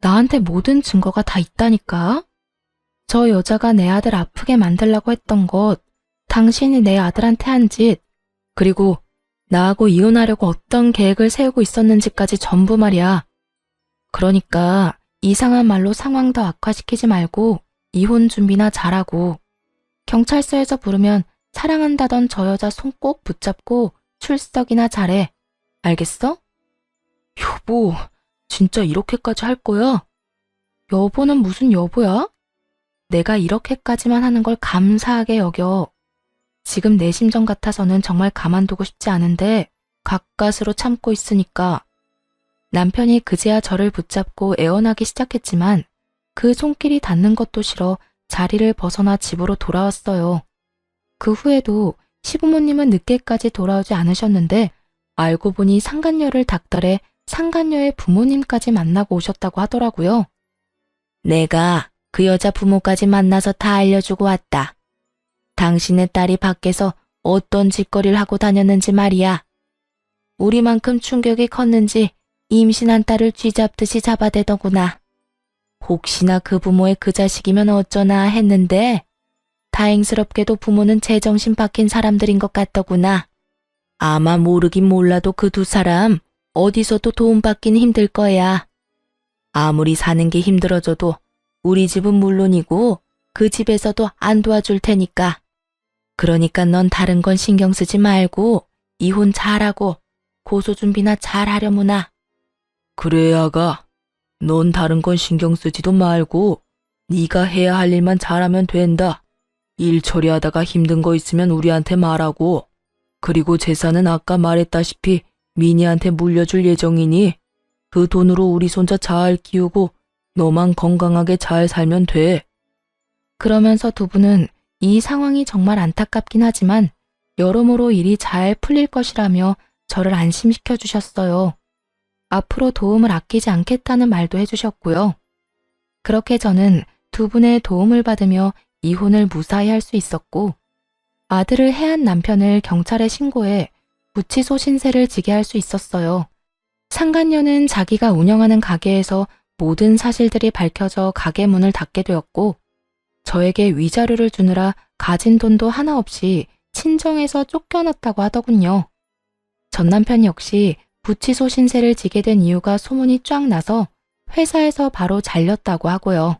나한테 모든 증거가 다 있다니까? 저 여자가 내 아들 아프게 만들려고 했던 것, 당신이 내 아들한테 한 짓, 그리고 나하고 이혼하려고 어떤 계획을 세우고 있었는지까지 전부 말이야. 그러니까 이상한 말로 상황 더 악화시키지 말고 이혼 준비나 잘하고 경찰서에서 부르면 사랑한다던 저 여자 손 꼭 붙잡고 출석이나 잘해. 알겠어? 여보, 진짜 이렇게까지 할 거야? 여보는 무슨 여보야? 내가 이렇게까지만 하는 걸 감사하게 여겨. 지금 내 심정 같아서는 정말 가만두고 싶지 않은데 가까스로 참고 있으니까. 남편이 그제야 저를 붙잡고 애원하기 시작했지만 그 손길이 닿는 것도 싫어 자리를 벗어나 집으로 돌아왔어요. 그 후에도 시부모님은 늦게까지 돌아오지 않으셨는데 알고 보니 상간녀를 닥달해 상간녀의 부모님까지 만나고 오셨다고 하더라고요. 내가 그 여자 부모까지 만나서 다 알려주고 왔다. 당신의 딸이 밖에서 어떤 짓거리를 하고 다녔는지 말이야. 우리만큼 충격이 컸는지 임신한 딸을 쥐잡듯이 잡아대더구나. 혹시나 그 부모의 그 자식이면 어쩌나 했는데 다행스럽게도 부모는 제정신 박힌 사람들인 것 같더구나. 아마 모르긴 몰라도 그 두 사람 어디서도 도움받긴 힘들 거야. 아무리 사는 게 힘들어져도 우리 집은 물론이고 그 집에서도 안 도와줄 테니까. 그러니까 넌 다른 건 신경 쓰지 말고 이혼 잘하고 고소 준비나 잘하려무나. 그래 아가. 넌 다른 건 신경 쓰지도 말고 네가 해야 할 일만 잘하면 된다. 일 처리하다가 힘든 거 있으면 우리한테 말하고. 그리고 재산은 아까 말했다시피 미니한테 물려줄 예정이니 그 돈으로 우리 손자 잘 키우고 너만 건강하게 잘 살면 돼. 그러면서 두 분은 이 상황이 정말 안타깝긴 하지만 여러모로 일이 잘 풀릴 것이라며 저를 안심시켜 주셨어요. 앞으로 도움을 아끼지 않겠다는 말도 해주셨고요. 그렇게 저는 두 분의 도움을 받으며 이혼을 무사히 할 수 있었고 아들을 해한 남편을 경찰에 신고해 구치소 신세를 지게 할 수 있었어요. 상간녀는 자기가 운영하는 가게에서 모든 사실들이 밝혀져 가게 문을 닫게 되었고 저에게 위자료를 주느라 가진 돈도 하나 없이 친정에서 쫓겨났다고 하더군요. 전 남편 역시 구치소 신세를 지게 된 이유가 소문이 쫙 나서 회사에서 바로 잘렸다고 하고요.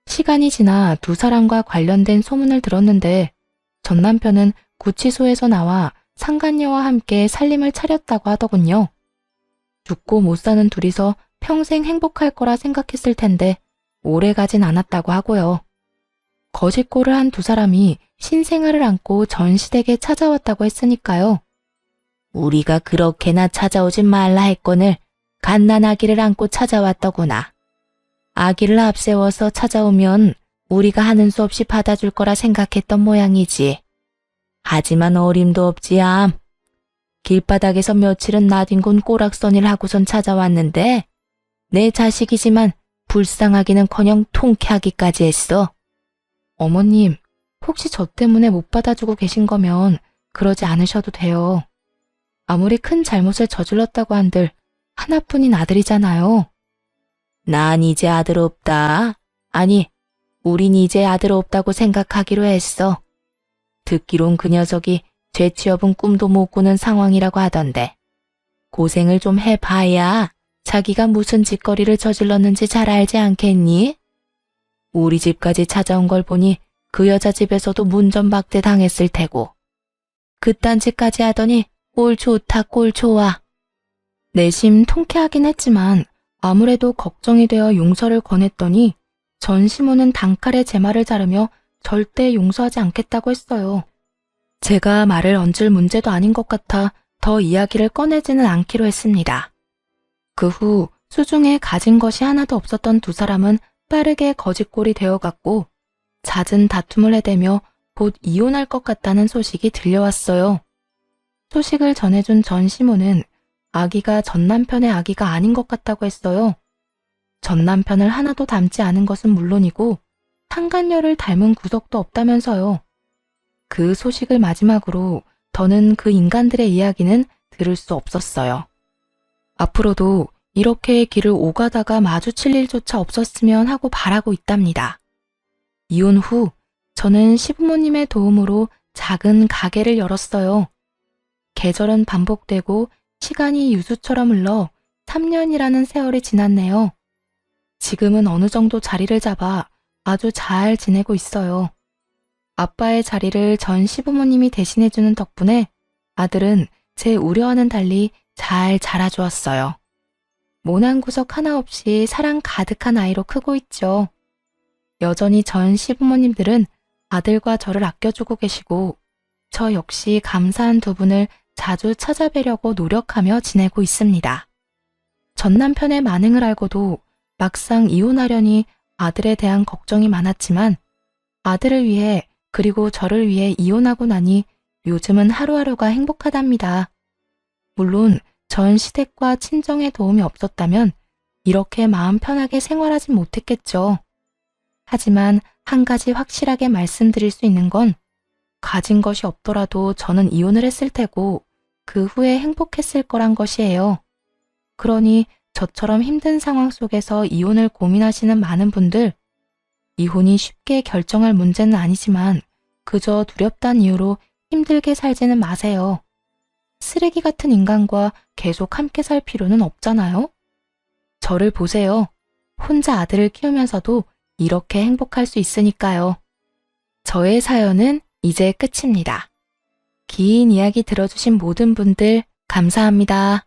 시간이 지나 두 사람과 관련된 소문을 들었는데 전 남편은 구치소에서 나와 상간녀와 함께 살림을 차렸다고 하더군요. 죽고 못 사는 둘이서 평생 행복할 거라 생각했을 텐데 오래 가진 않았다고 하고요. 거짓골을 한 두 사람이 신생아를 안고 전 시댁에 찾아왔다고 했으니까요. 우리가 그렇게나 찾아오지 말라 했거늘 갓난 아기를 안고 찾아왔더구나. 아기를 앞세워서 찾아오면 우리가 하는 수 없이 받아줄 거라 생각했던 모양이지. 하지만 어림도 없지암. 길바닥에서 며칠은 나뒹군 꼬락서니를 하고선 찾아왔는데 내 자식이지만 불쌍하기는커녕 통쾌하기까지 했어. 어머님, 혹시 저 때문에 못 받아주고 계신 거면 그러지 않으셔도 돼요. 아무리 큰 잘못을 저질렀다고 한들 하나뿐인 아들이잖아요. 난 이제 아들 없다. 아니, 우린 이제 아들 없다고 생각하기로 했어. 듣기론 그 녀석이 죄취업은 꿈도 못 꾸는 상황이라고 하던데. 고생을 좀 해봐야 자기가 무슨 짓거리를 저질렀는지 잘 알지 않겠니? 우리 집까지 찾아온 걸 보니 그 여자 집에서도 문전박대 당했을 테고. 그딴 짓까지 하더니 꼴 좋다 꼴 좋아. 내심 통쾌하긴 했지만 아무래도 걱정이 되어 용서를 권했더니 전 시모는 단칼에 제 말을 자르며 절대 용서하지 않겠다고 했어요. 제가 말을 얹을 문제도 아닌 것 같아 더 이야기를 꺼내지는 않기로 했습니다. 그 후 수중에 가진 것이 하나도 없었던 두 사람은 빠르게 거짓골이 되어갔고 잦은 다툼을 해대며 곧 이혼할 것 같다는 소식이 들려왔어요. 소식을 전해준 전 시모는 아기가 전 남편의 아기가 아닌 것 같다고 했어요. 전 남편을 하나도 닮지 않은 것은 물론이고 상간녀를 닮은 구석도 없다면서요. 그 소식을 마지막으로 더는 그 인간들의 이야기는 들을 수 없었어요. 앞으로도 이렇게 길을 오가다가 마주칠 일조차 없었으면 하고 바라고 있답니다. 이혼 후 저는 시부모님의 도움으로 작은 가게를 열었어요. 계절은 반복되고 시간이 유수처럼 흘러 3년이라는 세월이 지났네요. 지금은 어느 정도 자리를 잡아 아주 잘 지내고 있어요. 아빠의 자리를 전 시부모님이 대신해주는 덕분에 아들은 제 우려와는 달리 잘 자라주었어요. 모난 구석 하나 없이 사랑 가득한 아이로 크고 있죠. 여전히 전 시부모님들은 아들과 저를 아껴주고 계시고 저 역시 감사한 두 분을 자주 찾아뵈려고 노력하며 지내고 있습니다. 전 남편의 만행을 알고도 막상 이혼하려니 아들에 대한 걱정이 많았지만 아들을 위해 그리고 저를 위해 이혼하고 나니 요즘은 하루하루가 행복하답니다. 물론 전 시댁과 친정의 도움이 없었다면 이렇게 마음 편하게 생활하진 못했겠죠. 하지만 한 가지 확실하게 말씀드릴 수 있는 건 가진 것이 없더라도 저는 이혼을 했을 테고 그 후에 행복했을 거란 것이에요. 그러니 저처럼 힘든 상황 속에서 이혼을 고민하시는 많은 분들, 이혼이 쉽게 결정할 문제는 아니지만 그저 두렵다는 이유로 힘들게 살지는 마세요. 쓰레기 같은 인간과 계속 함께 살 필요는 없잖아요. 저를 보세요. 혼자 아들을 키우면서도 이렇게 행복할 수 있으니까요. 저의 사연은 이제 끝입니다. 긴 이야기 들어주신 모든 분들 감사합니다.